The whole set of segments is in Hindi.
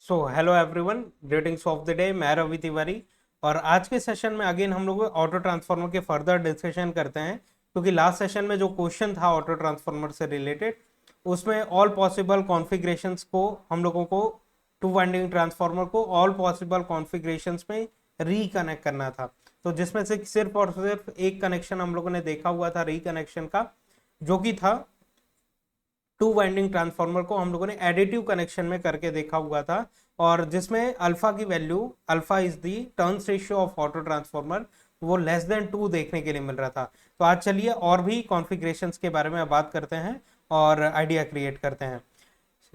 So hello everyone, greetings of the day. मैं रवि तिवारी और आज के सेशन में अगेन हम लोग ऑटो ट्रांसफॉर्मर के फर्दर डिस्कशन करते हैं, क्योंकि लास्ट सेशन में जो क्वेश्चन था ऑटो ट्रांसफॉर्मर से रिलेटेड, उसमें ऑल पॉसिबल कॉन्फ़िगरेशंस को हम लोगों को टू वाइंडिंग ट्रांसफॉर्मर को ऑल पॉसिबल कॉन्फ़िगरेशंस में रिकनेक्ट करना था। तो जिसमें से सिर्फ और सिर्फ एक कनेक्शन हम लोगों ने देखा हुआ था रिकनेक्शन का, जो कि था टू वाइंडिंग ट्रांसफार्मर को हम लोगों ने एडिटिव कनेक्शन में करके देखा हुआ था, और जिसमें अल्फा की value, alpha is the turns ratio of auto transformer, वो लेस देन 2 देखने के लिए मिल रहा था। तो आज चलिए और भी कॉन्फ़िगरेशंस के बारे में बात करते हैं और आइडिया क्रिएट करते हैं।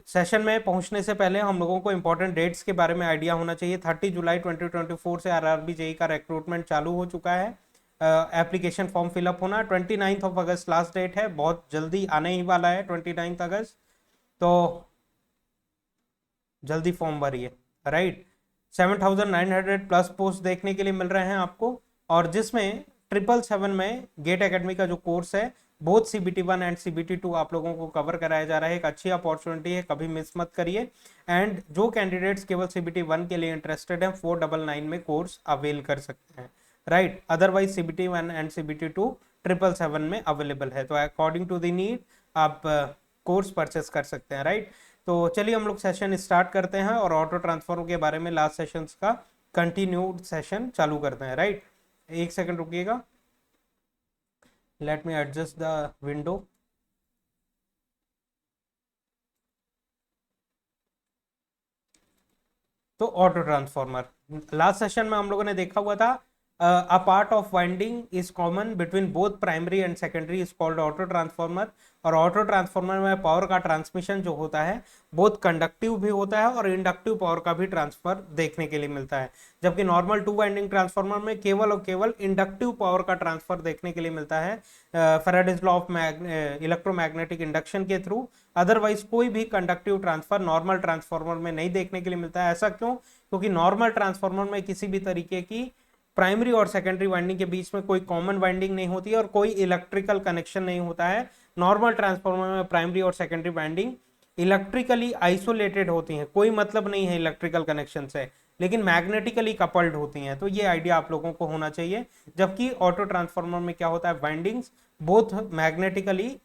सेशन में पहुंचने से पहले हम लोगों को इंपॉर्टेंट डेट्स के बारे में आइडिया होना चाहिए। 30 जुलाई 2024 से आरआरबी जेई का रिक्रूटमेंट चालू हो चुका है। एप्लीकेशन फॉर्म फिलअप होना 29 ऑफ अगस्त लास्ट डेट है, बहुत जल्दी आने ही वाला है 29 अगस्त। तो जल्दी फॉर्म भरिए, राइट। 7,900 प्लस पोस्ट देखने के लिए मिल रहे हैं आपको, और जिसमें 777 में गेट एकेडमी का जो कोर्स है, बोथ CBT 1 एंड CBT 2 आप लोगों को कवर कराया जा रहा है। एक अच्छी अपॉर्चुनिटी है, कभी मिस मत करिए। एंड जो कैंडिडेट्स केवल CBT 1 के लिए इंटरेस्टेड हैं, 499 में कोर्स अवेल कर सकते हैं, right. Otherwise CBT 1 and CBT 2 777 में अवेलेबल है, तो अकॉर्डिंग टू द नीड आप कोर्स परचेस कर सकते हैं, राइट। तो चलिए हम लोग सेशन स्टार्ट करते हैं और ऑटो ट्रांसफॉर्मर के बारे में लास्ट सेशंस का कंटिन्यूड सेशन चालू करते हैं, राइट। एक सेकंड रुकिएगा, let me adjust the window. तो ऑटो ट्रांसफॉर्मर लास्ट सेशन में हम लोगों ने देखा हुआ था, a part of winding is common between both primary and secondary is called auto transformer. और ऑटो ट्रांसफॉर्मर में पावर का ट्रांसमिशन जो होता है, बोथ कंडक्टिव भी होता है और इंडक्टिव पावर का भी ट्रांसफर देखने के लिए मिलता है। जबकि नॉर्मल टू वाइंडिंग ट्रांसफॉर्मर में केवल और केवल इंडक्टिव पावर का ट्रांसफर देखने के लिए मिलता है, Faraday's law of electromagnetic induction के थ्रू। अदरवाइज कोई भी कंडक्टिव ट्रांसफर नॉर्मल ट्रांसफॉर्मर में नहीं देखने के लिए मिलता है। ऐसा क्यों? क्योंकि नॉर्मल ट्रांसफॉर्मर में किसी भी तरीके की प्राइमरी और सेकेंडरी वाइंडिंग के बीच में कोई कॉमन वाइंडिंग नहीं होती है और कोई इलेक्ट्रिकल कनेक्शन नहीं होता है। नॉर्मल ट्रांसफॉर्मर में प्राइमरी और सेकेंडरी वाइंडिंग इलेक्ट्रिकली आइसोलेटेड होती हैं, कोई मतलब नहीं है इलेक्ट्रिकल कनेक्शन से, लेकिन मैग्नेटिकली कपल्ड होती हैं। तो ये आइडिया आप लोगों को होना चाहिए। जबकि ऑटो ट्रांसफॉर्मर में क्या होता है, वाइंडिंग्स बोथ मैग्नेटिकली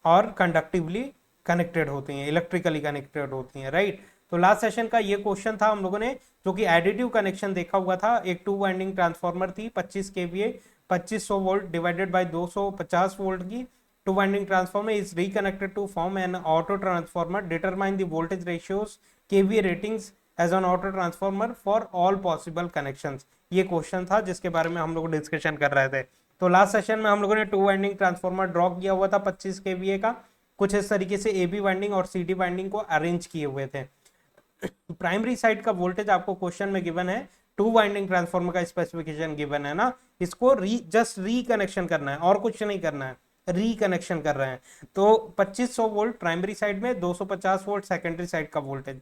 और कंडक्टिवली कनेक्टेड होती हैं, इलेक्ट्रिकली कनेक्टेड होती हैं, राइट। तो लास्ट सेशन का ये क्वेश्चन था हम लोगों ने, जो कि एडिटिव कनेक्शन देखा हुआ था। एक टू वाइंडिंग ट्रांसफॉर्मर थी 25 kVA 2500 volt divided by 250 volt की। Two winding transformer is reconnected to form an auto transformer, determine the voltage ratios kVA ratings as an auto transformer for all possible connections. ये क्वेश्चन था जिसके बारे में हम लोग डिस्कशन कर रहे थे। तो लास्ट सेशन में हम लोगों ने टू वाइंडिंग ट्रांसफॉर्मर ड्रॉ किया हुआ था 25 kVA का, कुछ इस तरीके से AB वाइंडिंग और CD वाइंडिंग को अरेंज किए हुए थे। प्राइमरी साइड का वोल्टेज आपको क्वेश्चन में गिवन है, टू वाइंडिंग ट्रांसफॉर्मर का स्पेसिफिकेशन गिवन है ना, इसको जस्ट रिकनेक्शन करना है और कुछ नहीं करना है, रिकनेक्शन कर रहे हैं। तो 2500 वोल्ट प्राइमरी साइड में, 250 वोल्ट सेकेंडरी साइड का वोल्टेज।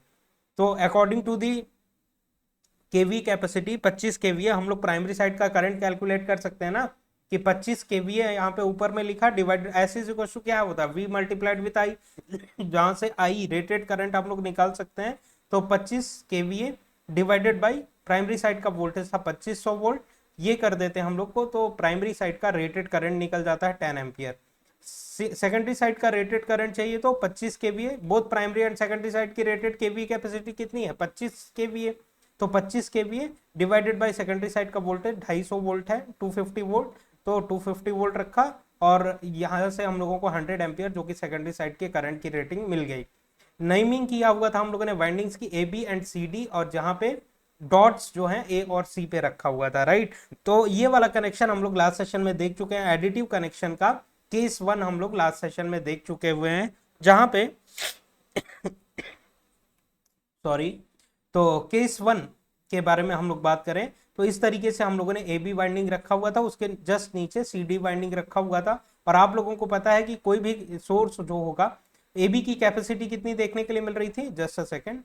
तो according to the kV capacity 25 kVA, हम लोग प्राइमरी साइड का करंट कैलकुलेट कर सकते हैं ना, कि 25 kVA यहाँ पे ऊपर में लिखा डिवाइड ऐसे क्या होता है, V मल्टीप्लाइड विथ I, जहां से I रेटेड करंट आप लोग निकाल सकते हैं। तो 25 kVA divided by primary side का वोल्टेज था 2500 वोल्ट, ये कर देते हैं हम लोग को, तो प्राइमरी साइड का रेटेड करंट निकल जाता है 10 एम्पियर। सेकेंडरी साइड का रेटेड करंट चाहिए तो 25 kVA, both primary and secondary side की रेटेड kVA कैपेसिटी कितनी है, 25 kVA। तो 25 kVA divided by secondary side का वोल्टेज 250 वोल्ट है, 250 वोल्ट। तो 250 वोल्ट रखा और यहां से हम लोगों को 100 एम्पियर जो कि सेकेंडरी साइड के करंट की रेटिंग मिल गई। नेमिंग किया हुआ था हम लोगों ने वाइंडिंग्स की AB एंड CD, और जहां पे डॉट्स जो हैं A और C पे रखा हुआ था, राइट। तो ये वाला कनेक्शन हम लोग लास्ट सेशन में देख चुके हैं। एडिटिव कनेक्शन का केस 1 हम लोग लास्ट सेशन में देख चुके हुए हैं, जहां पे सॉरी, तो केस 1 के बारे में हम लोग बात करें तो इस तरीके से हम लोगों ने AB वाइंडिंग रखा हुआ था, उसके जस्ट नीचे CD वाइंडिंग रखा हुआ था। और आप लोगों को पता है कि कोई भी सोर्स जो होगा, AB की कैपेसिटी कितनी देखने के लिए मिल रही थी, जस्ट अ सेकेंड,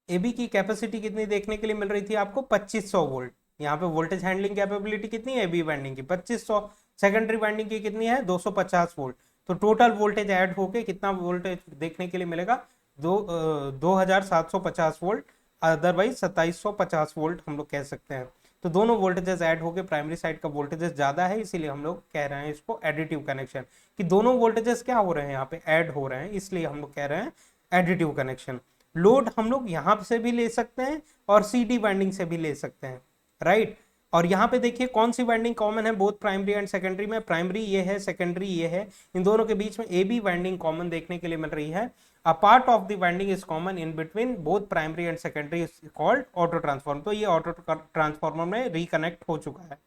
AB की कैपेसिटी कितनी देखने के लिए मिल रही थी आपको, 2500 वोल्ट। यहाँ पे वोल्टेज हैंडलिंग कैपेबिलिटी कितनी है AB वाइंडिंग की, 2500। सेकेंडरी वाइंडिंग की कितनी है, 250 वोल्ट। तो टोटल वोल्टेज ऐड होके कितना वोल्टेज देखने के लिए मिलेगा, 2750 वोल्ट, अदरवाइज 2750 वोल्ट हम लोग कह सकते हैं। तो दोनों वोल्टेजेस ऐड होके प्राइमरी साइड का वोल्टेजेस ज्यादा है, इसीलिए हम लोग कह रहे हैं इसको एडिटिव कनेक्शन, कि दोनों वोल्टेजेस क्या हो रहे हैं यहाँ पे ऐड हो रहे हैं, इसलिए हम लोग कह रहे हैं एडिटिव कनेक्शन। लोड हम लोग यहाँ से भी ले सकते हैं और सीडी वाइंडिंग से भी ले सकते हैं, राइट। और यहाँ पे देखिए कौन सी वाइंडिंग कॉमन है बोथ प्राइमरी एंड सेकेंडरी में, प्राइमरी ये है, सेकेंडरी ये है, इन दोनों के बीच में ए बी वाइंडिंग कॉमन देखने के लिए मिल रही है। अ part of the winding is common in between both primary and secondary is called auto transformer. तो ये ऑटो ट्रांसफॉर्मर में रिकनेक्ट हो चुका है।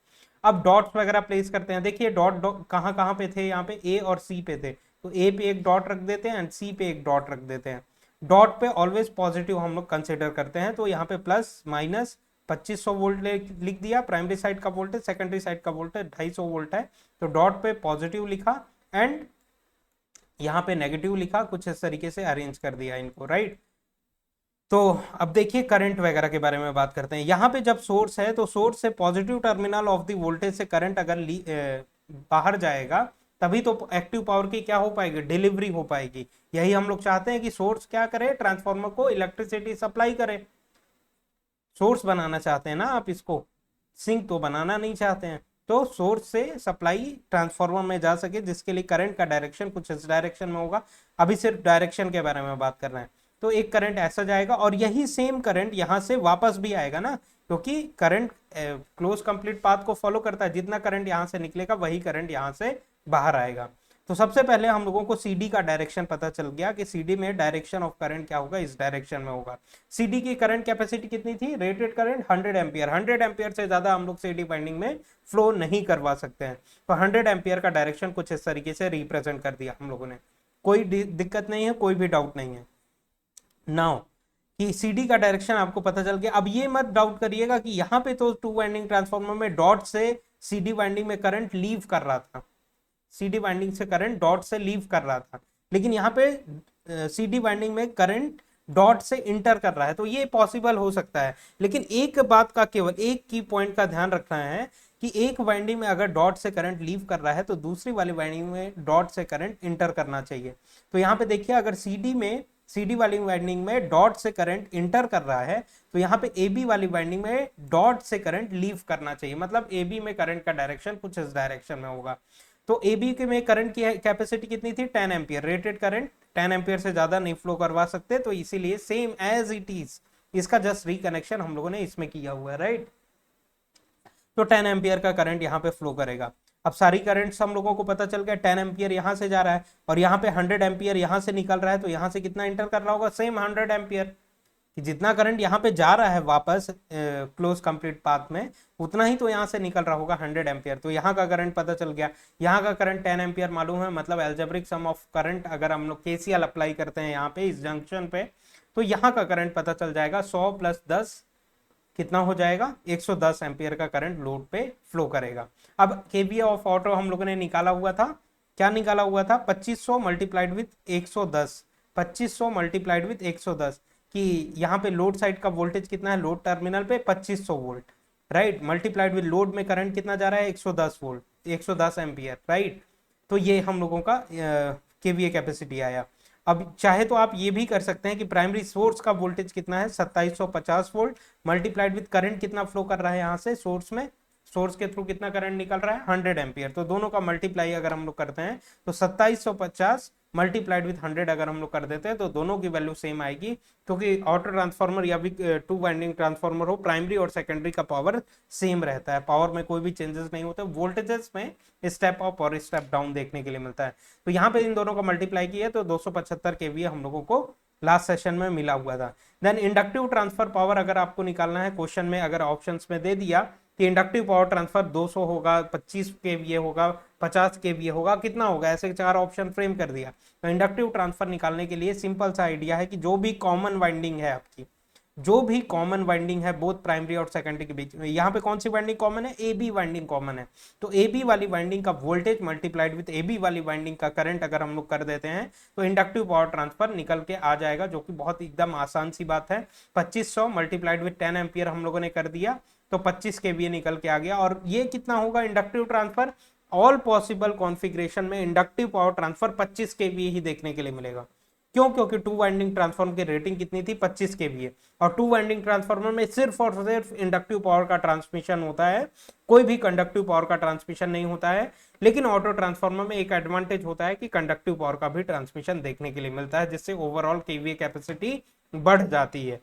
अब डॉट्स वगैरह प्लेस करते हैं, देखिए डॉट कहाँ कहाँ पे थे, यहाँ पे ए और सी पे थे, तो ए पे एक डॉट रख देते हैं एंड सी पे एक डॉट रख देते हैं। डॉट पे ऑलवेज पॉजिटिव हम लोग कंसिडर करते हैं, तो यहाँ पे प्लस माइनस 2500 वोल्ट लिख दिया प्राइमरी साइड का वोल्टेज, सेकेंडरी साइड का वोल्टेज 250 वोल्ट है, तो डॉट पे पॉजिटिव लिखा एंड यहाँ पे नेगेटिव लिखा, कुछ इस तरीके से अरेंज कर दिया इनको, राइट। तो अब देखिए करंट वगैरह के बारे में बात करते हैं। यहाँ पे जब सोर्स है तो सोर्स से positive terminal of the voltage से करंट अगर बाहर जाएगा तभी तो एक्टिव पावर की क्या हो पाएगी, डिलीवरी हो पाएगी। यही हम लोग चाहते हैं कि सोर्स क्या करे, ट्रांसफार्मर को इलेक्ट्रिसिटी सप्लाई करे। सोर्स बनाना चाहते हैं ना आप, इसको सिंक तो बनाना नहीं चाहते हैं। तो सोर्स से सप्लाई ट्रांसफार्मर में जा सके, जिसके लिए करंट का डायरेक्शन कुछ इस डायरेक्शन में होगा। अभी सिर्फ डायरेक्शन के बारे में बात कर रहे हैं। तो एक करंट ऐसा जाएगा और यही सेम करंट यहां से वापस भी आएगा ना, क्योंकि करंट क्लोज कंप्लीट पाथ को फॉलो करता है। जितना करंट यहां से निकलेगा वही करंट यहां से बाहर आएगा। तो सबसे पहले हम लोगों को सीडी का डायरेक्शन पता चल गया कि सीडी में डायरेक्शन ऑफ करंट क्या होगा, इस डायरेक्शन में होगा। सीडी की करंट कैपेसिटी कितनी थी, रेटेड करंट 100 एम्पियर। 100 एम्पियर से ज्यादा हम लोग सीडी वाइंडिंग में फ्लो नहीं करवा सकते हैं। तो 100 एम्पियर का डायरेक्शन कुछ इस तरीके से रिप्रेजेंट कर दिया हम लोगों ने। कोई दिक्कत नहीं है, कोई भी डाउट नहीं है। नाउ कि सीडी का डायरेक्शन आपको पता चल गया। अब ये मत डाउट करिएगा कि यहाँ पे तो टू वाइंडिंग ट्रांसफार्मर में डॉट से सीडी वाइंडिंग में करंट लीव कर रहा था, सीडी वाइंडिंग से करंट डॉट से लीव कर रहा था, लेकिन यहाँ पे सीडी वाइंडिंग में करंट डॉट से इंटर कर रहा है। तो ये पॉसिबल हो सकता है, लेकिन एक बात का केवल एक की पॉइंट का ध्यान रखना है कि एक वाइंडिंग में अगर डॉट से करंट लीव कर रहा है तो दूसरी वाली वाइंडिंग में डॉट से करंट इंटर करना चाहिए। तो यहाँ पे देखिए अगर सीडी वाली वाइंडिंग में डॉट से करंट इंटर कर रहा है तो यहाँ पे ए बी वाली वाइंडिंग में डॉट से करंट लीव करना चाहिए, मतलब ए बी में करंट का डायरेक्शन कुछ इस डायरेक्शन में होगा। तो ए बी के में करंट की कैपेसिटी कितनी थी, 10 एम्पियर। रेटेड करंट 10 एम्पियर से ज्यादा नहीं फ्लो करवा सकते, तो इसीलिए सेम एज इट इज इसका जस्ट रिकनेक्शन हम लोगों ने इसमें किया हुआ है, राइट। तो 10 एम्पियर का करंट यहाँ पे फ्लो करेगा। अब सारी करंट्स हम लोगों को पता चल गया, 10 एम्पियर यहाँ से जा रहा है और यहाँ पे 100 एम्पियर यहाँ से निकल रहा है, तो यहाँ से कितना इंटर कर रहा होगा, सेम 100 एम्पियर। कि जितना करंट यहाँ पे जा रहा है वापस क्लोज कंप्लीट पाथ में, उतना ही तो यहाँ से निकल रहा होगा 100 एम्पियर। तो यहाँ का करंट पता चल गया, यहाँ का करंट 10 एम्पियर मालूम है, मतलब एल्जेब्रिक सम ऑफ करंट अगर हम लोग केसीएल अप्लाई करते हैं यहाँ पे इस जंक्शन पे, तो यहाँ का करंट पता चल जाएगा 100 प्लस 10 कितना हो जाएगा, 110 एम्पियर का करंट लोड पे फ्लो करेगा। अब केवीए ऑफ ऑटो हम लोगों ने निकाला हुआ था, क्या निकाला हुआ था, 2500 मल्टीप्लाइड विथ 110, 2500 मल्टीप्लाइड विथ 110, कि यहाँ पे लोड साइड का वोल्टेज कितना है, लोड टर्मिनल पे 2500 volt, right, multiplied with load में करंट कितना जा रहा है, 110 वोल्ट, 110 एम्पियर, राइट। तो ये हम लोगों का केवीए कैपेसिटी आया। अब चाहे तो आप ये भी कर सकते हैं कि प्राइमरी सोर्स का वोल्टेज कितना है, 2750 वोल्ट, मल्टीप्लाइड विद करंट कितना फ्लो कर रहा है यहाँ से सोर्स में, सोर्स के थ्रू कितना करंट निकल रहा है, 100 एम्पियर। तो दोनों का मल्टीप्लाई अगर हम लोग करते हैं तो 2750 मल्टीप्लाइड विथ 100 अगर हम लोग कर देते हैं तो दोनों की वैल्यू सेम आएगी, क्योंकि ऑटो ट्रांसफार्मर या भी टू वाइंडिंग ट्रांसफार्मर हो, प्राइमरी और सेकेंडरी का पावर सेम रहता है, पावर में कोई भी चेंजेस नहीं होते। वोल्टेजेस में स्टेप अप और स्टेप डाउन देखने के लिए मिलता है। तो यहाँ पे इन दोनों का मल्टीप्लाई किया तो 275 केवीए हम लोगों को लास्ट सेशन में मिला हुआ था। देन इंडक्टिव ट्रांसफर पावर अगर आपको निकालना है, क्वेश्चन में अगर ऑप्शंस में दे दिया कि इंडक्टिव पावर ट्रांसफर 200 होगा, 25 केवीए होगा, 50 केवीए होगा, कितना होगा, ऐसे चार ऑप्शन फ्रेम कर दिया। तो इंडक्टिव ट्रांसफर निकालने के लिए सिंपल सा आइडिया है कि जो भी कॉमन वाइंडिंग है आपकी, जो भी कॉमन वाइंडिंग है बोथ प्राइमरी और सेकेंडरी के बीच में, यहाँ पे कौन सी वाइंडिंग कॉमन है, ए बी वाइंडिंग कॉमन है। तो ए बी वाली वाइंडिंग का voltage multiplied with A B वाली वाइंडिंग का करंट अगर हम लोग कर देते हैं तो इंडक्टिव पावर ट्रांसफर निकल के आ जाएगा, जो कि बहुत एकदम आसान सी बात है। 2500 मल्टीप्लाइड विद 10 एम्पियर हम लोगों ने कर दिया तो 25 केवीए निकल के आ गया। और ये कितना होगा inductive transfer, all possible configuration में इंडक्टिव पावर ट्रांसफर 25 केवीए ही देखने के लिए मिलेगा, क्यों? क्योंकि टू वाइंडिंग ट्रांसफार्मर की रेटिंग कितनी थी? 25 केवीए, और टू वाइंडिंग ट्रांसफार्मर में सिर्फ और सिर्फ इंडक्टिव पावर का ट्रांसमिशन होता है, कोई भी कंडक्टिव पावर का ट्रांसमिशन नहीं होता है। लेकिन ऑटो ट्रांसफार्मर में एक एडवांटेज होता है कि कंडक्टिव पावर का भी ट्रांसमिशन देखने के लिए मिलता है, जिससे ओवरऑल केवीए कैपेसिटी बढ़ जाती है।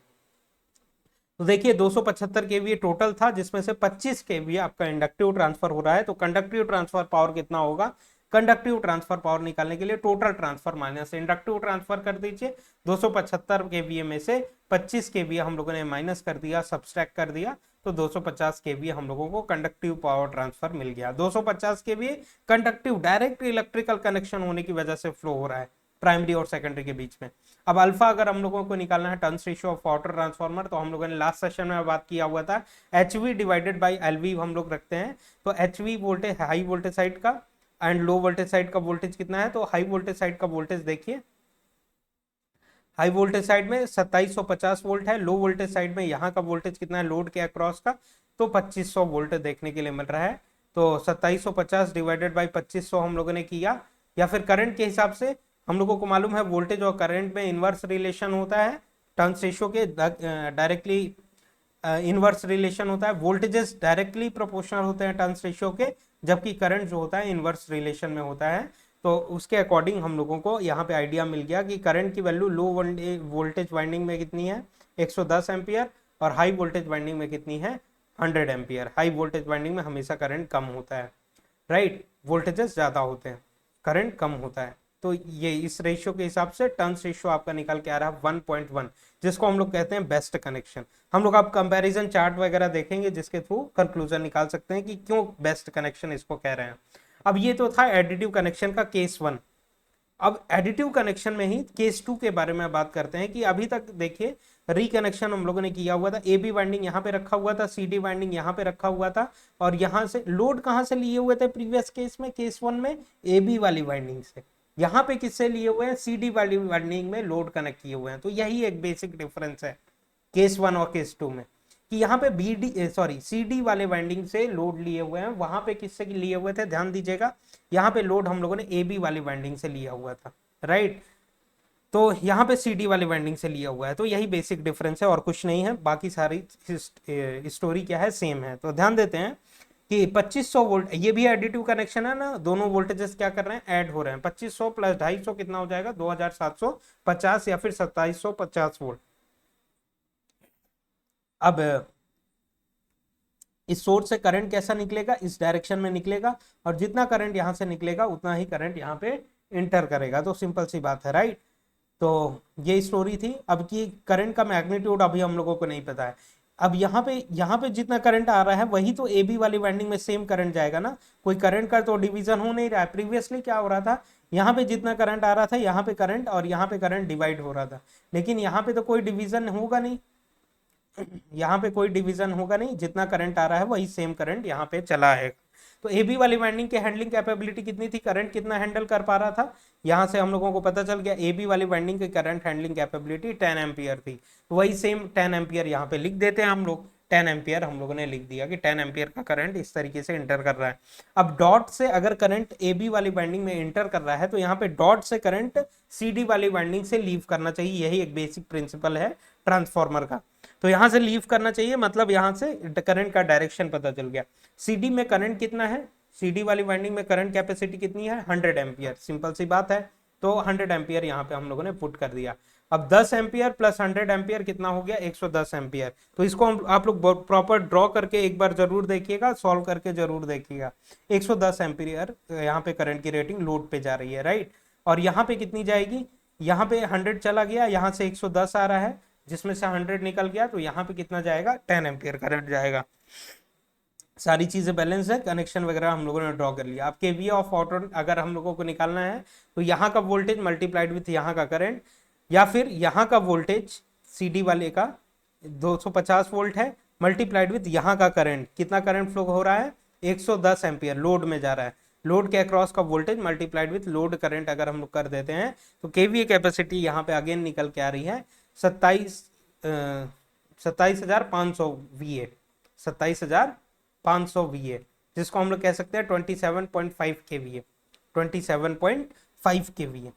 तो देखिए 275 केवीए टोटल था, जिसमें से 25 केवीए आपका इंडक्टिव ट्रांसफर हो रहा है। तो कंडक्टिव ट्रांसफर पावर कितना होगा? कंडक्टिव ट्रांसफर पावर निकालने के लिए total transfer minus inductive transfer कर दीजिए। 275 केवीए में से 25 केवीए हम लोगों ने माइनस कर दिया, सब्सट्रैक्ट कर दिया, तो 250 केवीए हम लोगों को कंडक्टिव पावर ट्रांसफर मिल गया। 250 KVA conductive direct electrical connection होने की वजह से फ्लो हो रहा है प्राइमरी और सेकेंडरी के बीच में। अब अल्फा अगर हम लोगों को निकालना है, turns ratio of auto transformer, तो हम लोगों ने लास्ट सेशन में बात किया हुआ था HV डिवाइडेड बाई LV हम लोग रखते हैं। तो HV voltage high voltage side का एंड लो वोल्टेज साइड का वोल्टेज कितना है? तो हाई वोल्टेज साइड का वोल्टेज देखिए, हाई वोल्टेज साइड में 2750 वोल्ट है, लो वोल्टेज साइड में यहाँ का वोल्टेज कितना है लोड के अक्रॉस का? तो 2500 वोल्ट देखने के लिए मिल रहा है। तो 2750 डिवाइडेड बाई 2500 हम लोगों ने किया, या फिर करंट के हिसाब से हम लोगों को मालूम है वोल्टेज और करंट में इनवर्स रिलेशन होता है, टर्न्स रेशियो के डायरेक्टली इनवर्स रिलेशन होता है। वोल्टेजेस डायरेक्टली प्रोपोर्शनल होते हैं टर्न्स रेशियो के, जबकि करंट जो होता है इनवर्स रिलेशन में होता है। तो उसके अकॉर्डिंग हम लोगों को यहाँ पे आइडिया मिल गया कि करंट की वैल्यू लो वोल्टेज वाइंडिंग में कितनी है? 110 एम्पियर, और हाई वोल्टेज वाइंडिंग में कितनी है? 100 एम्पियर। हाई वोल्टेज वाइंडिंग में हमेशा करंट कम होता है, राइट, वोल्टेजेस ज्यादा होते हैं, करंट कम होता है। तो ये इस रेशियो के हिसाब से टर्न्स रेशियो आपका निकल के आ रहा है 1.1, जिसको हम लोग कहते हैं बेस्ट कनेक्शन। हम लोग अब कंपैरिजन चार्ट वगैरह देखेंगे, जिसके थ्रू कंक्लूजन निकाल सकते हैं कि क्यों बेस्ट कनेक्शन इसको कह रहे हैं। अब ये तो था एडिटिव कनेक्शन का केस 1। अब एडिटिव कनेक्शन में ही केस 2 के बारे में बात करते हैं कि अभी तक देखिए रिकनेक्शन हम लोगों ने किया हुआ था, AB वाइंडिंग यहाँ पे रखा हुआ था, CD वाइंडिंग यहाँ पे रखा हुआ था, और यहाँ से लोड कहाँ से लिए हुए थे प्रीवियस केस में? केस 1 में AB वाली वाइंडिंग से। यहाँ पे किससे लिए हुए हैं? CD वाली वाइंडिंग में लोड कनेक्ट किए हुए हैं। तो यही एक बेसिक डिफरेंस है केस 1 और केस 2 में, कि यहाँ पे CD वाले वाइंडिंग से लोड लिए हुए हैं, वहां पे किससे लिए हुए थे? ध्यान दीजिएगा, यहाँ पे लोड हम लोगों ने AB वाली वाइंडिंग से लिया हुआ था, राइट। तो यहाँ पे CD वाली वाइंडिंग से लिया हुआ है। तो यही बेसिक डिफरेंस है और कुछ नहीं है, बाकी सारी स्टोरी क्या है? सेम है। तो ध्यान देते हैं कि 2500 वोल्ट, ये भी एडिटिव कनेक्शन है ना, दोनों वोल्टेजेस क्या कर रहे हैं? ऐड हो रहे हैं। 2500 प्लस 250 कितना हो जाएगा? 2750 या फिर 2750 वोल्ट। अब इस सोर्स से करंट कैसा निकलेगा? इस डायरेक्शन में निकलेगा, और जितना करंट यहां से निकलेगा उतना ही करंट यहाँ पे इंटर करेगा। तो सिंपल सी बात है, राइट। तो ये स्टोरी थी। अब की करंट का मैग्नीट्यूड अभी हम लोगों को नहीं पता है। अब यहाँ पे जितना करंट आ रहा है वही तो AB वाली वाइंडिंग में सेम करंट जाएगा ना, कोई करंट का तो डिवीजन हो नहीं रहा है। प्रीवियसली क्या हो रहा था? यहाँ पे जितना करंट आ रहा था यहाँ पे करंट, और यहाँ पे करंट डिवाइड हो रहा था, लेकिन यहाँ पे तो कोई डिवीजन होगा नहीं, यहाँ पे कोई डिवीजन होगा नहीं, जितना करंट आ रहा है वही सेम करंट यहाँ पे चला है। तो AB वाली वाइंडिंग की हैंडलिंग कैपेबिलिटी कितनी थी? करंट कितना हैंडल कर पा रहा था? यहाँ से हम लोगों को पता चल गया AB वाली वाइंडिंग की करंट हैंडलिंग कैपेबिलिटी 10 एम्पियर थी। तो वही सेम 10 एम्पियर यहाँ पे लिख देते हैं हम लोग। 10 एम्पियर हम लोगों ने लिख दिया कि 10 एम्पियर का करंट इस तरीके से इंटर कर रहा है। अब डॉट से अगर करंट AB वाली वाइंडिंग में इंटर कर रहा है, तो यहाँ पे डॉट से करंट CD वाली वाइंडिंग से लीव करना चाहिए। यही एक बेसिक प्रिंसिपल है ट्रांसफॉर्मर का। तो यहां से लीव करना चाहिए, मतलब यहां से करंट का डायरेक्शन पता चल गया। CD में करंट कितना है? CD वाली वाइंडिंग में करंट कैपेसिटी कितनी है? 100 एम्पियर। सिंपल सी बात है। तो 100 एम्पियर यहाँ पे हम लोगों ने पुट कर दिया। अब 10 एम्पियर प्लस 100 एम्पियर कितना हो गया? 110 एम्पियर। तो इसको आप लोग प्रॉपर ड्रॉ करके एक बार जरूर देखिएगा, सॉल्व करके जरूर देखिएगा। 110 एम्पियर यहाँ पे करंट की रेटिंग लोड पे जा रही है, राइट। और यहाँ पे कितनी जाएगी? यहाँ पे 100 चला गया, यहाँ से 110 आ रहा है, जिसमें से 100 निकल गया, तो यहाँ पे कितना जाएगा? 10 एम्पियर करंट जाएगा। सारी चीजें बैलेंस है, कनेक्शन वगैरह हम लोगों ने ड्रॉ कर लिया। अब केवीए ऑफ ऑटो अगर हम लोगों को निकालना है, तो यहाँ का वोल्टेज मल्टीप्लाइड विथ यहाँ का करंट, या फिर यहाँ का वोल्टेज CD वाले का 250 वोल्ट है, मल्टीप्लाइड विथ यहाँ का करंट। कितना करंट फ्लो हो रहा है? 110 एम्पियर लोड में जा रहा है। लोड के अक्रॉस का voltage multiplied with load current अगर हम लोग कर देते हैं, तो केवीए कैपेसिटी यहाँ पे अगेन निकल के आ रही है 27,500 VA, 27,500 VA, जिसको हम लोग कह सकते हैं 27.5 KVA, 27.5 KVA।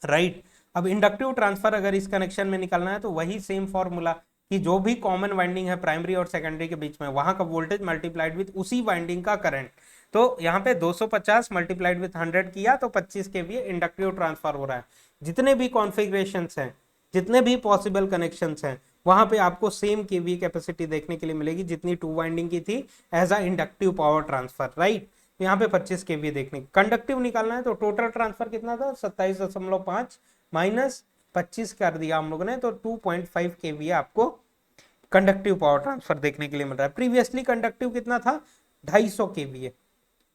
राइट। अब इंडक्टिव ट्रांसफर अगर इस कनेक्शन में निकालना है तो वही सेम फॉर्मूला कि जो भी कॉमन वाइंडिंग है प्राइमरी और सेकेंडरी के बीच में, वहां का वोल्टेज मल्टीप्लाइड विथ उसी वाइंडिंग का करंट। तो यहाँ पे 250 मल्टीप्लाइड विथ 100 किया तो 25 केवीए इंडक्टिव ट्रांसफर हो रहा है। जितने भी कॉन्फ़िगरेशंस हैं, जितने भी पॉसिबल कनेक्शंस हैं, वहां पे आपको सेम केवीए कैपेसिटी देखने के लिए मिलेगी जितनी टू वाइंडिंग की थी as a inductive power transfer, right. यहाँ पे 25 केवीए देखने, कंडक्टिव निकालना है तो टोटल ट्रांसफर कितना था 27.5 माइनस 25 कर दिया हम लोगों ने, तो 2.5 केवीए आपको कंडक्टिव पावर ट्रांसफर देखने के लिए मिल रहा है। प्रीवियसली कंडक्टिव कितना था 250 केवीए,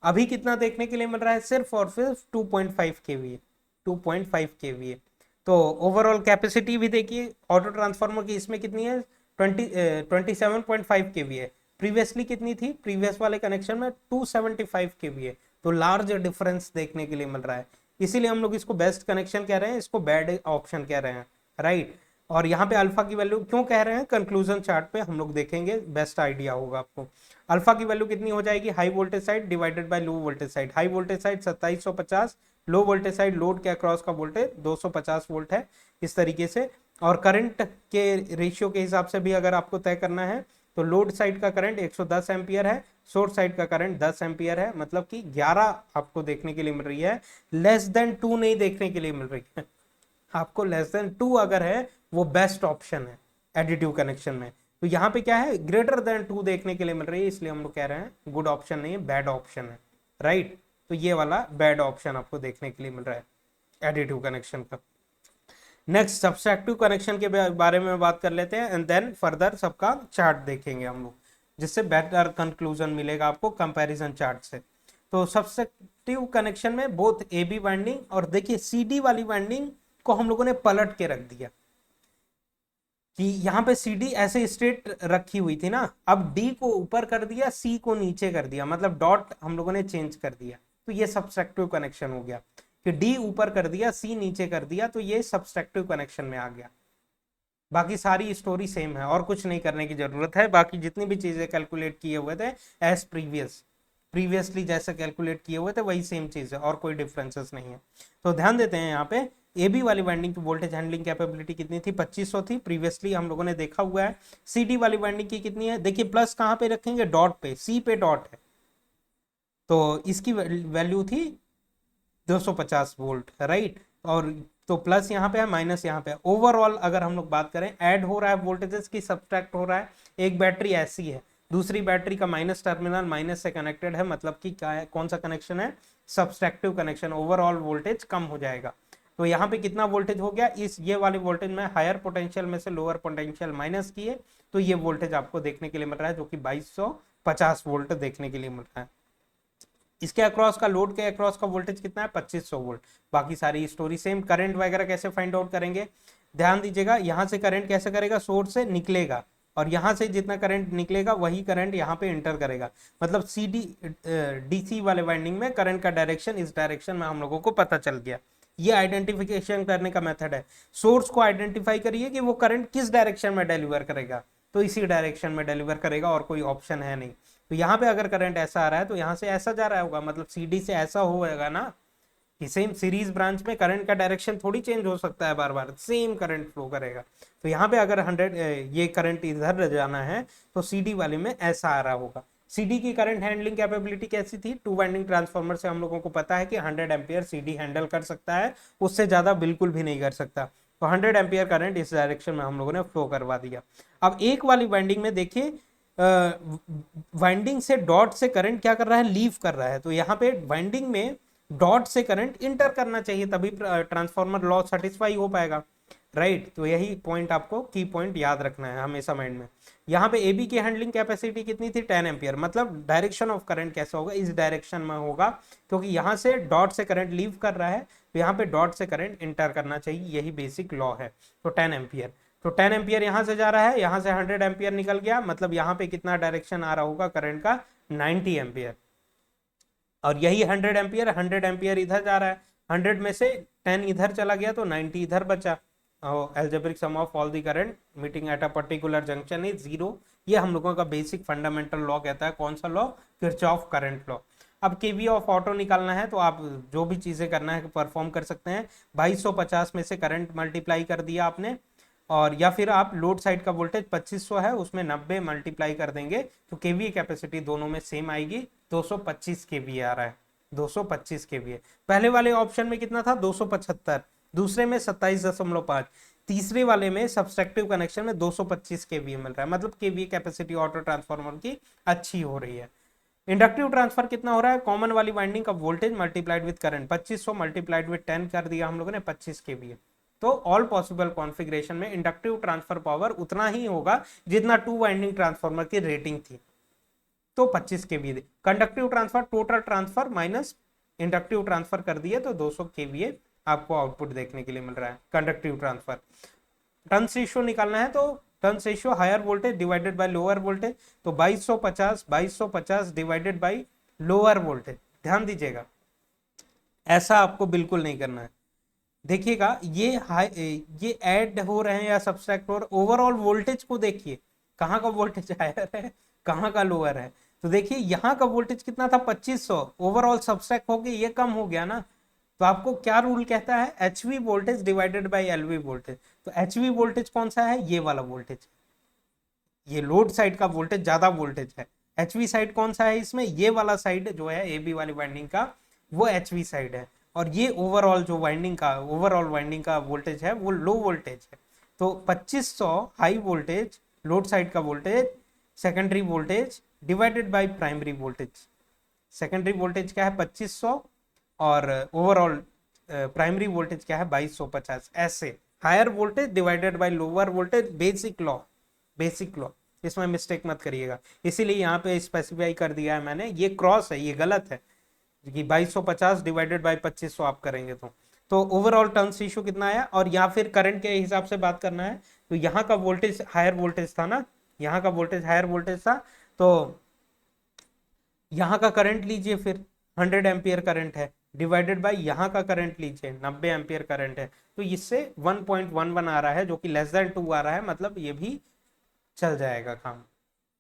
अभी कितना देखने के लिए मिल रहा है सिर्फ और सिर्फ 2.5 केवीए, 2.5 केवीए। तो ओवरऑल कैपेसिटी भी देखिए ऑटो ट्रांसफार्मर की इसमें कितनी है 27.5 केवीए, प्रीवियसली कितनी थी प्रीवियस वाले कनेक्शन में 275 केवीए। तो लार्ज डिफरेंस देखने के लिए मिल रहा है, इसीलिए हम लोग इसको बेस्ट कनेक्शन कह रहे हैं, इसको बैड ऑप्शन कह रहे हैं, राइट। और यहाँ पे अल्फा की वैल्यू क्यों कह रहे हैं कंक्लूजन चार्ट पे हम लोग देखेंगे, बेस्ट आइडिया होगा आपको। अल्फा की वैल्यू कितनी हो जाएगी high voltage side divided by low voltage side. High voltage side 2750, low voltage side load के अक्रॉस का वोल्टेज 250 वोल्ट है, इस तरीके से। और करंट के रेशियो के हिसाब से भी अगर आपको तय करना है तो लोड साइड का करंट 110 एम्पियर है, सोर्स साइड का करंट 10 एम्पियर है, मतलब कि 11 आपको देखने के लिए मिल रही है, लेस देन 2 नहीं देखने के लिए मिल रही है। आपको लेस देन 2 अगर है वो बेस्ट ऑप्शन है एडिटिव कनेक्शन में। तो यहाँ पे क्या है ग्रेटर देन 2 देखने के लिए मिल रही है, इसलिए हम लोग कह रहे हैं गुड ऑप्शन नहीं है, बैड ऑप्शन है, राइट। तो ये वाला बैड ऑप्शन आपको देखने के लिए मिल रहा है एडिटिव कनेक्शन का। नेक्स्ट सब्सट्रैक्टिव कनेक्शन के बारे में बात कर लेते हैं एंड देन फर्दर सबका चार्ट देखेंगे हम लोग, जिससे बेटर कंक्लूजन मिलेगा आपको कंपैरिजन चार्ट से। तो सब्सट्रैक्टिव कनेक्शन में बोथ ए बी वाइंडिंग और देखिए सी डी वाली वाइंडिंग को हम लोगों ने पलट के रख दिया कि यहाँ पे सी डी ऐसे स्ट्रेट रखी हुई थी ना, अब डी को ऊपर कर दिया सी को नीचे कर दिया, मतलब डॉट हम लोगों ने चेंज कर दिया। तो ये सब्सट्रैक्टिव कनेक्शन हो गया कि डी ऊपर कर दिया सी नीचे कर दिया, तो ये सब्सट्रैक्टिव कनेक्शन में आ गया। बाकी सारी स्टोरी सेम है और कुछ नहीं करने की जरूरत है, बाकी जितनी भी चीजें कैलकुलेट किए हुए थे एज प्रीवियसली जैसे कैलकुलेट किए हुए थे वही सेम चीज है और कोई डिफरेंसेस नहीं है। तो ध्यान देते हैं यहाँ पे ए बी वाली वाइंडिंग की वोल्टेज हैंडलिंग कैपेबिलिटी कितनी थी 2500 थी, प्रीवियसली हम लोगों ने देखा हुआ है। सी डी वाली वाइंडिंग की कितनी है, देखिए प्लस कहाँ पे रखेंगे डॉट पे, सी पे डॉट है, तो इसकी वैल्यू थी 250 वोल्ट, राइट। और तो प्लस यहाँ पे है माइनस यहाँ पे है। ओवरऑल अगर हम लोग बात करें ऐड हो रहा है वोल्टेजेस की सब्सट्रैक्ट हो रहा है, एक बैटरी ऐसी है, दूसरी बैटरी का माइनस टर्मिनल माइनस से कनेक्टेड है, मतलब कि क्या है कौन सा कनेक्शन है सब्सट्रैक्टिव कनेक्शन, ओवरऑल वोल्टेज कम हो जाएगा। तो यहाँ पे कितना वोल्टेज हो गया, इस ये वाले वोल्टेज में हायर पोटेंशियल में से लोअर पोटेंशियल माइनस किए तो ये वोल्टेज आपको देखने के लिए मिल रहा है जो कि 2250 वोल्ट देखने के लिए मिल रहा है। इसके अक्रॉस का लोड के अक्रॉस का वोल्टेज कितना है 2500 वोल्ट। बाकी सारी स्टोरी सेम। करंट वगैरह कैसे फाइंड आउट करेंगे, ध्यान दीजिएगा, यहां से करंट कैसे करेगा, सोर्स से निकलेगा और यहां से जितना करंट निकलेगा वही करंट यहाँ पे एंटर करेगा, मतलब सी डी डीसी वाले वाइंडिंग में करंट का डायरेक्शन इस डायरेक्शन में हम लोगों को पता चल गया। ये आइडेंटिफिकेशन करने का मेथड है, सोर्स को आइडेंटिफाई करिए कि वो करंट किस डायरेक्शन में डिलीवर करेगा, तो इसी डायरेक्शन में डिलीवर करेगा और कोई ऑप्शन है नहीं। तो यहाँ पे अगर करंट ऐसा आ रहा है तो यहाँ से ऐसा जा रहा होगा, मतलब सीडी से ऐसा होगा ना कि सेम सीरीज ब्रांच में करंट का डायरेक्शन थोड़ी चेंज हो सकता है बार बार, सेम करंट फ्लो करेगा। तो यहाँ पे अगर 100 ये करंट इधर जाना है तो सीडी वाले में ऐसा आ रहा होगा। सीडी की करंट हैंडलिंग कैपेबिलिटी कैसी थी, टू वाइंडिंग ट्रांसफार्मर से हम लोगों को पता है कि 100 एम्पियर सीडी हैंडल कर सकता है, उससे ज्यादा बिल्कुल भी नहीं कर सकता। तो 100 एम्पियर करंट इस डायरेक्शन में हम लोगों ने फ्लो करवा दिया। अब एक वाली वाइंडिंग में देखिए वाइंडिंग से डॉट से करंट क्या कर रहा है, लीव कर रहा है। तो यहाँ पे वाइंडिंग में डॉट से करंट इंटर करना चाहिए तभी ट्रांसफार्मर लॉ सेटिस्फाई हो पाएगा, राइट। तो यही पॉइंट आपको की पॉइंट याद रखना है हमेशा माइंड में। यहाँ पे एबी की हैंडलिंग कैपेसिटी कितनी थी 10 एम्पियर, मतलब डायरेक्शन ऑफ करंट कैसा होगा, इस डायरेक्शन में होगा, क्योंकि यहाँ से डॉट से करंट लीव कर रहा है तो यहाँ पे डॉट से करंट इंटर करना चाहिए, यही बेसिक लॉ है। तो 10 एम्पियर, तो 10 एम्पियर यहाँ से जा रहा है, यहाँ से 100 एम्पियर निकल गया, मतलब यहाँ पे कितना डायरेक्शन आ रहा होगा करंट का 90 एम्पियर। और यही 100 एम्पियर, 100 एम्पियर इधर जा रहा है, 100 में से 10 इधर चला गया तो 90 इधर बचा। Algebraic sum of all the current meeting at a particular junction is 0। ये हम लोगों का बेसिक फंडामेंटल लॉ कहता है, कौन सा लॉ, किरचॉफ करंट लॉ। अब केवी ऑफ ऑटो निकालना है तो आप जो भी चीजें करना है परफॉर्म कर सकते हैं। 2250 में से करंट मल्टीप्लाई कर दिया आपने, और या फिर आप लोड साइड का वोल्टेज 2500 है उसमें 90 मल्टीप्लाई कर देंगे तो केवीए कैपेसिटी दोनों में सेम आएगी, 225 केवीए आ रहा है, 225 केवीए। पहले वाले ऑप्शन में कितना था 275, दूसरे में 27.5, तीसरे वाले में सब्सट्रैक्टिव कनेक्शन में 225 केवीए मिल रहा है, मतलब केवीए कैपेसिटी ऑटो ट्रांसफार्मर की अच्छी हो रही है। इंडक्टिव ट्रांसफर कितना हो रहा है, कॉमन वाली वाइंडिंग का voltage multiplied with current, 2500 multiplied with 10 कर दिया हम लोगों ने, 25 केवीए। तो ऑल पॉसिबल कॉन्फ़िगरेशन में इंडक्टिव ट्रांसफर पावर उतना ही होगा जितना 2 वाइंडिंग ट्रांसफार्मर की रेटिंग थी, तो 25 KVA. Conductive transfer total transfer minus inductive transfer कर दिए तो 200 केवीए आपको आउटपुट देखने के लिए मिल रहा है कंडक्टिव ट्रांसफर। टर्न्स रेशियो निकालना है तो turns ratio higher voltage divided by lower voltage, तो 2250 डिवाइडेड बाय लोअर वोल्टेज। ध्यान दीजिएगा ऐसा आपको बिल्कुल नहीं करना है। देखिएगा ये ऐड हो रहे हैं या सब्सट्रैक्ट हो रहे, ओवरऑल वोल्टेज को देखिए कहाँ का वोल्टेज हायर है कहाँ का लोअर है। तो देखिए यहाँ का वोल्टेज कितना था 2500, ओवरऑल सब्सट्रैक्ट हो गया, ये कम हो गया ना। तो आपको क्या रूल कहता है, HV voltage divided by LV voltage. तो एचवी वोल्टेज कौन सा है, ये वाला वोल्टेज, ये लोड साइड का वोल्टेज ज्यादा वोल्टेज है। एचवी साइड कौन सा है इसमें, ये वाला साइड जो है ए बी वाली वाइंडिंग का वो एचवी साइड है, और ये ओवरऑल जो वाइंडिंग का वोल्टेज है वो लो वोल्टेज है। तो 2500 हाई वोल्टेज लोड साइड का voltage, secondary voltage divided by primary voltage. Secondary voltage क्या है 2500 और ओवरऑल प्राइमरी वोल्टेज क्या है 2250। ऐसे higher voltage divided by lower voltage, basic law, इसमें मिस्टेक मत करिएगा, इसीलिए यहाँ पे स्पेसिफाई कर दिया है मैंने, ये क्रॉस है, ये गलत है कि 2250 डिवाइडेड बाय 2500 आप करेंगे तो ओवरऑल टर्न्स रेशियो कितना आया। और या फिर करंट के हिसाब से बात करना है तो यहाँ का वोल्टेज हायर वोल्टेज था ना, यहाँ का वोल्टेज हायर वोल्टेज था, तो यहाँ का करंट लीजिए फिर 100 एम्पियर करंट है डिवाइडेड बाय यहाँ का करंट लीजिए 90 एम्पियर करंट है, तो इससे 1.11 आ रहा है जो कि लेस देन 2 आ रहा है, मतलब ये भी चल जाएगा काम।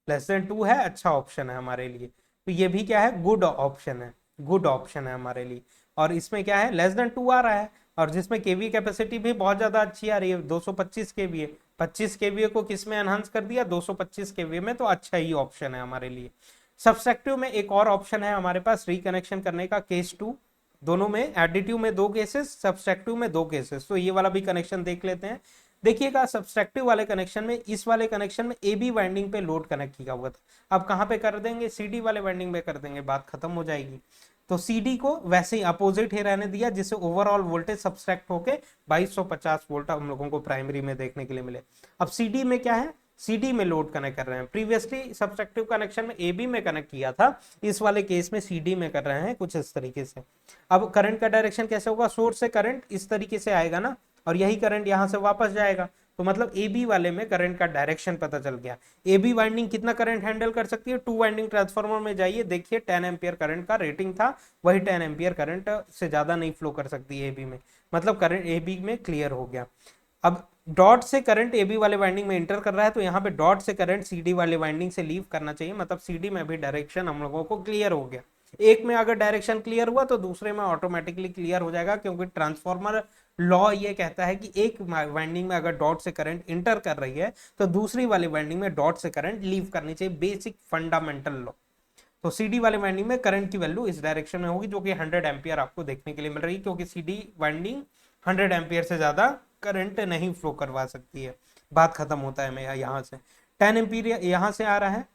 लेस देन 2 है, अच्छा ऑप्शन है हमारे लिए, तो ये भी क्या है गुड ऑप्शन है हमारे लिए। और इसमें क्या है लेस देन 2 आ रहा है, और जिसमें केवी कैपेसिटी भी बहुत ज्यादा अच्छी आ रही है 225 केवीए, 25 केवीए को किस में एनहांस कर दिया 225 केवीए में, तो अच्छा ही ऑप्शन है हमारे लिए। सब्सट्रैक्टिव में एक और ऑप्शन है हमारे पास रिकनेक्शन करने का, केस 2, दोनों में एडिटिव में 2 केसेस, सब्सट्रैक्टिव में 2 केसेस, तो ये वाला भी कनेक्शन देख लेते हैं। देखिएगा सब्सट्रैक्टिव वाले कनेक्शन में, इस वाले कनेक्शन में ए बी वाइंडिंग पे लोड कनेक्ट किया हुआ था, अब कहाँ पे कर देंगे सीडी वाले वाइंडिंग पे कर देंगे, बात खत्म हो जाएगी। तो सीडी को वैसे ही अपोजिट ही रहने दिया, जिससे ओवरऑल वोल्टेज सब्सट्रैक्ट होके 2250 वोल्ट हम लोगों को प्राइमरी में देखने के लिए मिले। अब सीडी में क्या है, सीडी में लोड कनेक्ट कर रहे हैं, प्रीवियसली सब्सट्रैक्टिव कनेक्शन में ए बी में कनेक्ट किया था, इस वाले केस में सीडी में कर रहे हैं कुछ इस तरीके से। अब करंट का डायरेक्शन कैसे होगा, सोर्स से करंट इस तरीके से आएगा ना, और यही करंट यहां से वापस जाएगा, तो मतलब ए बी वाले में करंट का डायरेक्शन पता चल गया। ए बी वाइंडिंग कितना करंट हैंडल कर सकती है, 2 वाइंडिंग ट्रांसफार्मर में जाइए देखिए 10 एम्पियर करंट का रेटिंग था, वही 10 एम्पियर करंट से ज्यादा नहीं फ्लो कर सकती ए बी में, मतलब करंट ए बी में क्लियर हो गया। अब डॉट से करंट ए बी वाले वाइंडिंग में इंटर कर रहा है, तो यहाँ पे डॉट से करंट सी डी वाले वाइंडिंग से लीव करना चाहिए, मतलब सी डी में भी डायरेक्शन हम लोगों को क्लियर हो गया। एक में अगर डायरेक्शन क्लियर हुआ तो दूसरे में ऑटोमेटिकली क्लियर हो जाएगा, क्योंकि ट्रांसफार्मर लॉ ये कहता है कि एक वाइंडिंग में अगर डॉट से करंट इंटर कर रही है तो दूसरी वाली वाइंडिंग में डॉट से करंट लीव करनी चाहिए, बेसिक फंडामेंटल लॉ। तो सीडी वाले वाइंडिंग में करंट की वैल्यू इस डायरेक्शन में होगी, जो कि 100 एम्पियर आपको देखने के लिए मिल रही है, क्योंकि सीडी वाइंडिंग 100 एम्पियर से ज्यादा करंट नहीं फ्लो करवा सकती है। बात खत्म होता है मैं यहाँ से 10 एम्पियर यहाँ से आ रहा है,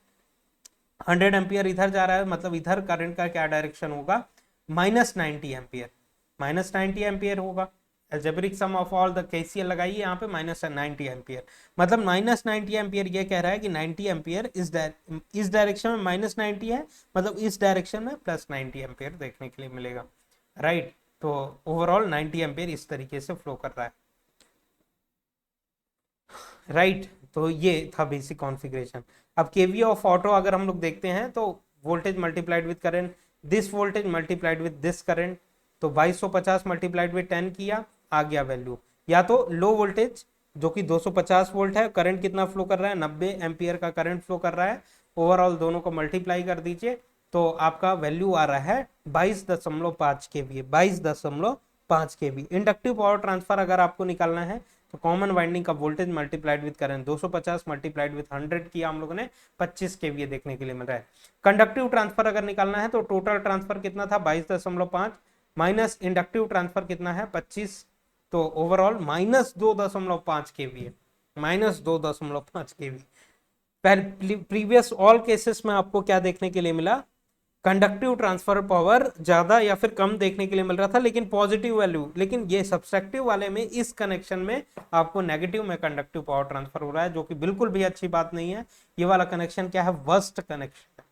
100 एम्पियर इधर जा रहा है, मतलब इधर करंट का क्या डायरेक्शन होगा -90 एम्पियर, -90 एम्पियर होगा। Algebraic sum of all the KCL लगाइए यहाँ पे -90 एम्पियर, मतलब -90 एम्पियर ये कह रहा है कि 90 एम्पियर इस डायरेक्शन में -90 है, मतलब इस डायरेक्शन में +90 एम्पियर देखने के लिए मिलेगा, राइट। तो ओवरऑल 90 एम्पियर इस तरीके से फ्लो कर रहा है, राइट। तो ये था बेसिक कॉन्फ़िगरेशन। अब केवी ऑफ ऑटो अगर हम लोग देखते हैं तो voltage multiplied with current, this voltage multiplied with this current, तो 2250 मल्टीप्लाइड विद 10 किया, आ गया वैल्यू। या तो लो वोल्टेज जो कि 250 वोल्ट है, करंट कितना फ्लो कर रहा है 90 एम्पियर का करंट फ्लो कर रहा है, ओवरऑल दोनों को मल्टीप्लाई कर दीजिए, तो आपका वैल्यू आ रहा है 22.5 kVA, 22.5 kV। Inductive power transfer अगर आपको निकालना है तो कॉमन वाइंडिंग का voltage multiplied with current, 250 multiplied with 100 किया हम लोगों ने, 25 kVA देखने के लिए मिल रहा है। कंडक्टिव ट्रांसफर अगर निकालना है तो टोटल ट्रांसफर कितना था 22.5 माइनस इंडक्टिव ट्रांसफर कितना है 25, तो overall -2.5 kVA, -2.5 kVA। Previous all cases में आपको क्या देखने के लिए मिला, कंडक्टिव ट्रांसफर पावर ज्यादा या फिर कम देखने के लिए मिल रहा था, लेकिन पॉजिटिव वैल्यू। लेकिन ये सब्सट्रैक्टिव वाले में, इस कनेक्शन में आपको नेगेटिव में कंडक्टिव पावर ट्रांसफर हो रहा है, जो कि बिल्कुल भी अच्छी बात नहीं है। ये वाला कनेक्शन क्या है, वर्स्ट कनेक्शन है।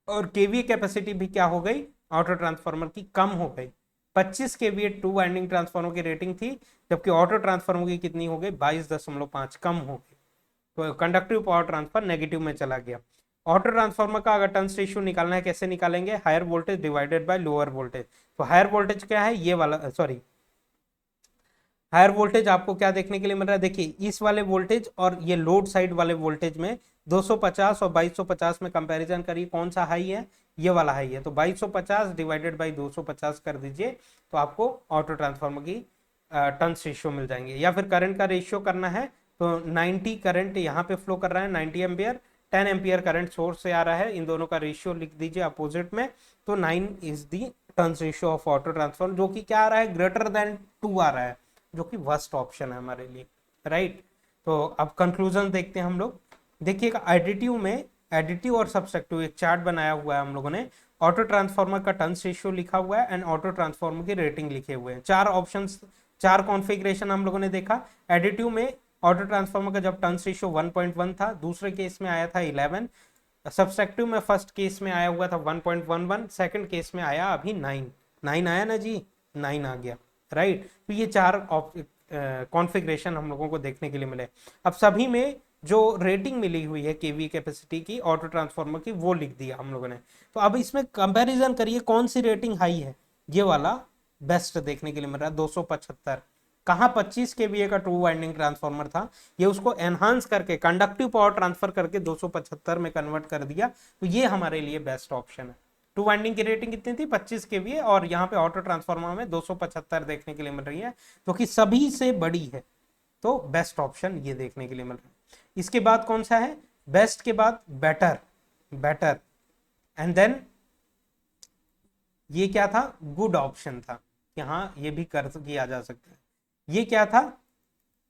और केवीए कैपेसिटी भी क्या हो गई ऑटो ट्रांसफार्मर की, कम हो गई। 25 केवीए टू वाइंडिंग ट्रांसफार्मर की रेटिंग थी, जबकि ऑटो ट्रांसफार्मर की कितनी हो गई 22.5, कम हो गई। तो कंडक्टिव पावर ट्रांसफर नेगेटिव में चला गया। ऑटो ट्रांसफार्मर का अगर टर्न्स रेशियो निकालना है, कैसे निकालेंगे, higher voltage divided by lower voltage. तो हायर वोल्टेज क्या है, ये वाला, सॉरी, हायर वोल्टेज आपको क्या देखने के लिए मिल रहा है, देखिए इस वाले वोल्टेज और ये लोड साइड वाले वोल्टेज में 250 और 2250 में कंपैरिजन करिए, कौन सा हाई है, ये वाला हाई है। तो 2250 डिवाइडेड बाई 250 कर दीजिए, तो आपको ऑटो ट्रांसफार्मर की टर्न्स रेशियो मिल जाएंगे। या फिर करंट का रेशियो करना है तो 90 करंट यहाँ पे फ्लो कर रहा है, 90 एम्पियर, 10 एम्पियर करंट सोर्स से आ रहा है, इन दोनों का रेशियो लिख दीजिए अपोजिट में, तो 9 is the turns ratio of auto transformer, जो कि क्या आ रहा है, ग्रेटर देन 2 आ रहा है, जो कि वर्स्ट ऑप्शन है हमारे लिए, राइट। तो अब कंक्लूजन देखते हैं हम लोग। देखिएगा एडिटिव में, एडिटिव और सब्सट्रैक्टिव एक चार्ट बनाया हुआ है हम लोगों ने। ऑटो ट्रांसफार्मर का टर्न्स रेशियो लिखा हुआ है एंड ऑटो ट्रांसफार्मर की रेटिंग लिखे हुए हैं। 4 ऑप्शंस, 4 कॉन्फ़िगरेशन हम लोगों ने देखा। एडिटिव में ऑटो ट्रांसफार्मर का जब टर्न्स रेशियो 1.1 था, दूसरे केस में आया था 11, सब्सट्रैक्टिव में फर्स्ट केस में आया हुआ था 1.11, सेकंड केस में आया अभी 9 आया ना जी, 9 आ गया, राइट। तो ये 4 कॉन्फ़िगरेशन हम लोगों को देखने के लिए मिले। अब सभी में जो रेटिंग मिली हुई है केवी कैपेसिटी की ऑटो ट्रांसफार्मर की, वो लिख दिया हम लोगों ने। तो अब इसमें कंपैरिजन करिए कौन सी रेटिंग हाई है, ये वाला बेस्ट देखने के लिए मिल रहा है 275। कहाँ 25 केवीए का टू वाइंडिंग ट्रांसफार्मर था, ये उसको एनहांस करके कंडक्टिव पावर ट्रांसफर करके 275 में कन्वर्ट कर दिया, तो ये हमारे लिए बेस्ट ऑप्शन है। टू वाइंडिंग की रेटिंग कितनी थी 25 केवीए, और यहाँ पे ऑटो ट्रांसफार्मर में 275 देखने के लिए मिल रही है, तो कि सभी से बड़ी है, तो बेस्ट ऑप्शन ये देखने के लिए मिल रहा है। इसके बाद कौन सा है, बेस्ट के बाद बेटर, बेटर, एंड देन ये क्या था, गुड ऑप्शन था कि हाँ ये भी कर किया जा सकता है। ये क्या था,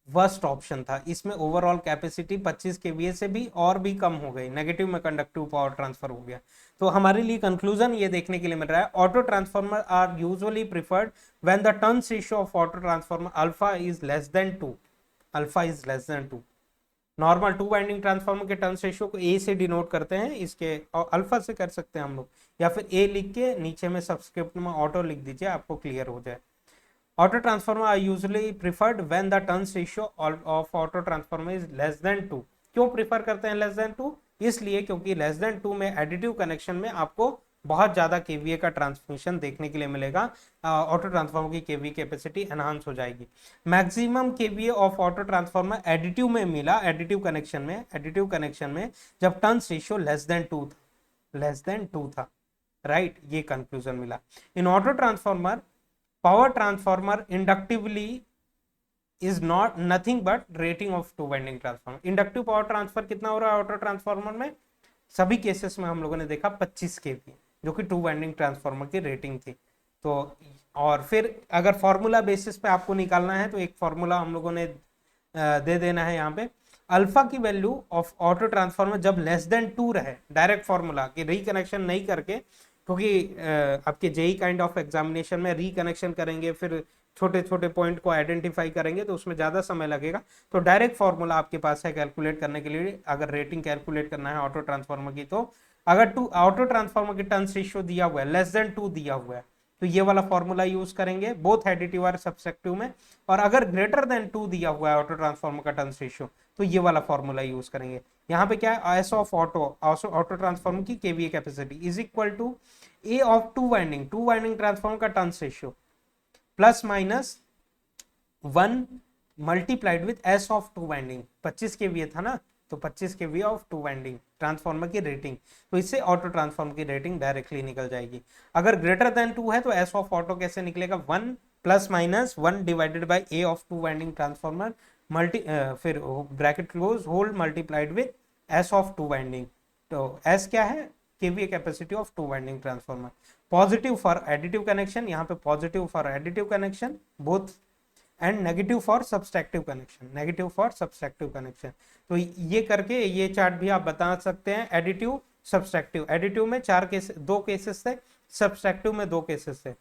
वर्स्ट ऑप्शन था। इसमें ओवरऑल कैपेसिटी 25 केवीए से भी और भी कम हो गई, नेगेटिव में कंडक्टिव पावर ट्रांसफर हो गया। तो हमारे लिए कंक्लूजन ये देखने के लिए मिल रहा है, auto transformer are usually preferred when the turns ratio of auto transformer alpha is less than 2, alpha is less than 2। Normal two winding transformer के टर्न्स रेशियो को ए से डिनोट करते हैं, इसके और अल्फा से कर सकते हैं हम लोग, या फिर ए लिख के नीचे में सबस्क्रिप्ट में ऑटो लिख दीजिए, आपको क्लियर हो जाए। Auto transformer are usually preferred when the turns ratio of auto transformer is less than 2। क्यों प्रिफर करते हैं लेस देन 2, इसलिए क्योंकि लेस देन 2 में एडिटिव कनेक्शन में आपको बहुत ज्यादा केवीए का ट्रांसमिशन देखने के लिए मिलेगा, ऑटो ट्रांसफार्मर की केवीए कैपेसिटी एनहांस हो जाएगी। Maximum KVA of auto transformer additive में मिला, एडिटिव कनेक्शन में जब टर्न्स रेशियो लेस देन 2 था, लेस देन 2 था, राइट, ये कंक्लूजन मिला। In auto transformer power transformer inductively is not nothing but rating of two winding transformer. Inductive power transfer कितना हो रहा है ऑटो ट्रांसफार्मर में, सभी केसेस में हम लोगों ने देखा 25 केवी, जो कि टू वाइंडिंग ट्रांसफार्मर की रेटिंग थी। तो और फिर अगर फॉर्मूला बेसिस पे आपको निकालना है तो एक फॉर्मूला हम लोगों ने दे देना है यहाँ पे, अल्फा की वैल्यू ऑफ ऑटो ट्रांसफार्मर जब लेस देन 2 रहे, डायरेक्ट फॉर्मूला कि रिकनेक्शन नहीं करके, क्योंकि आपके जेई काइंड ऑफ एग्जामिनेशन में रिकनेक्शन करेंगे, फिर छोटे छोटे पॉइंट को आइडेंटिफाई करेंगे, तो उसमें ज़्यादा समय लगेगा। तो डायरेक्ट फॉर्मूला आपके पास है कैलकुलेट करने के लिए, अगर रेटिंग कैलकुलेट करना है ऑटो ट्रांसफार्मर की, तो अगर ऑटो ट्रांसफार्मर की टर्न्स रेशियो दिया हुआ है लेस देन 2 दिया हुआ है, तो ये वाला फॉर्मूला यूज करेंगे बोथ एडिटिव और सब्सट्रैक्टिव में। और अगर ग्रेटर देन 2 दिया हुआ है ऑटो ट्रांसफार्मर का टर्न्स रेशियो, तो ये वाला फॉर्मूला यूज करेंगे। यहाँ पे क्या है, एस ऑफ ऑटो ट्रांसफार्मर की KVA capacity is equal to A of two winding transformer का turns ratio plus minus 1 multiplied with S of two winding, 25 KVA था ना, तो 25 kVA of two winding transformer की रेटिंग, तो इससे ऑटो ट्रांसफार्मर की रेटिंग डायरेक्टली निकल जाएगी। अगर ग्रेटर देन 2 है तो एस ऑफ ऑटो कैसे निकलेगा, 1 plus minus 1 divided by A of two winding transformer multi फिर bracket close whole multiplied with S of two winding. तो एस क्या है, KVA capacity of two winding transformer. Positive for additive connection, यहाँ पे positive for additive connection both, and negative for subtractive connection, negative for subtractive connection. तो ये करके ये चार्ट भी आप बता सकते हैं। एडिटिव सब्सट्रैक्टिव, एडिटिव में 2 केसेस थे, सब्सट्रैक्टिव में 2 केसेस थे।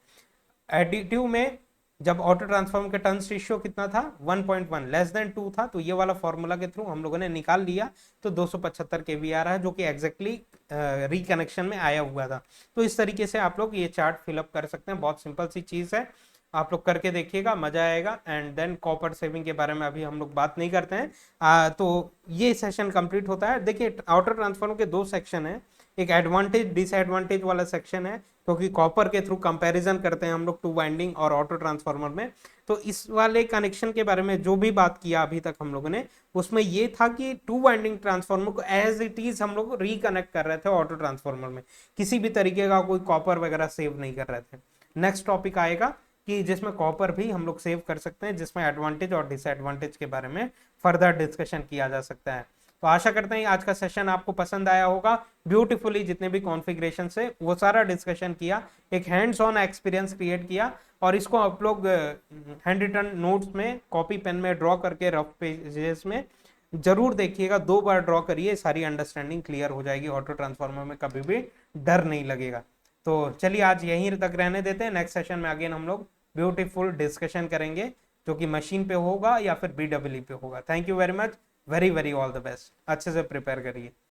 एडिटिव में जब ऑटो ट्रांसफॉर्मर का टर्न्स रेशियो कितना था 1.1 लेस देन 2 था, तो ये वाला फॉर्मूला के थ्रू हम लोगों ने निकाल लिया, तो 275 kV आ रहा है, जो कि एग्जैक्टली रिकनेक्शन में आया हुआ था। तो इस तरीके से आप लोग ये चार्ट फिलअप कर सकते हैं, बहुत सिंपल सी चीज है, आप लोग करके देखिएगा, मजा आएगा। एंड देन कॉपर सेविंग के बारे में अभी हम लोग बात नहीं करते हैं। तो ये सेशन कंप्लीट होता है। देखिए ऑटो ट्रांसफॉर्मर के 2 सेक्शन है, एक एडवांटेज डिसएडवांटेज वाला सेक्शन है, क्योंकि कॉपर के थ्रू कंपैरिजन करते हैं हम लोग टू वाइंडिंग और ऑटो ट्रांसफार्मर में। तो इस वाले कनेक्शन के बारे में जो भी बात किया अभी तक हम लोगों ने, उसमें ये था कि टू वाइंडिंग ट्रांसफार्मर को एज इट इज हम लोग रिकनेक्ट कर रहे थे ऑटो ट्रांसफार्मर में, किसी भी तरीके का कोई कॉपर वगैरह सेव नहीं कर रहे थे। नेक्स्ट टॉपिक आएगा कि जिसमें कॉपर भी हम लोग सेव कर सकते हैं, जिसमें एडवांटेज और डिसएडवांटेज के बारे में फर्दर डिस्कशन किया जा सकता है। तो आशा करते हैं आज का सेशन आपको पसंद आया होगा। ब्यूटीफुली जितने भी कॉन्फ़िगरेशन है वो सारा डिस्कशन किया, एक हैंड्स ऑन एक्सपीरियंस क्रिएट किया, और इसको आप लोग हैंड रिटन नोट्स में कॉपी पेन में ड्रॉ करके रफ पेजेस में जरूर देखिएगा, 2 बार ड्रॉ करिए, सारी अंडरस्टैंडिंग क्लियर हो जाएगी, ऑटो ट्रांसफार्मर में कभी भी डर नहीं लगेगा। तो चलिए आज यहीं तक रहने देते हैं, नेक्स्ट सेशन में अगेन हम लोग ब्यूटीफुल डिस्कशन करेंगे, जो कि मशीन पे होगा या फिर BWE पे होगा। Thank you very much, very very all the best, अच्छे से प्रिपेयर करिए।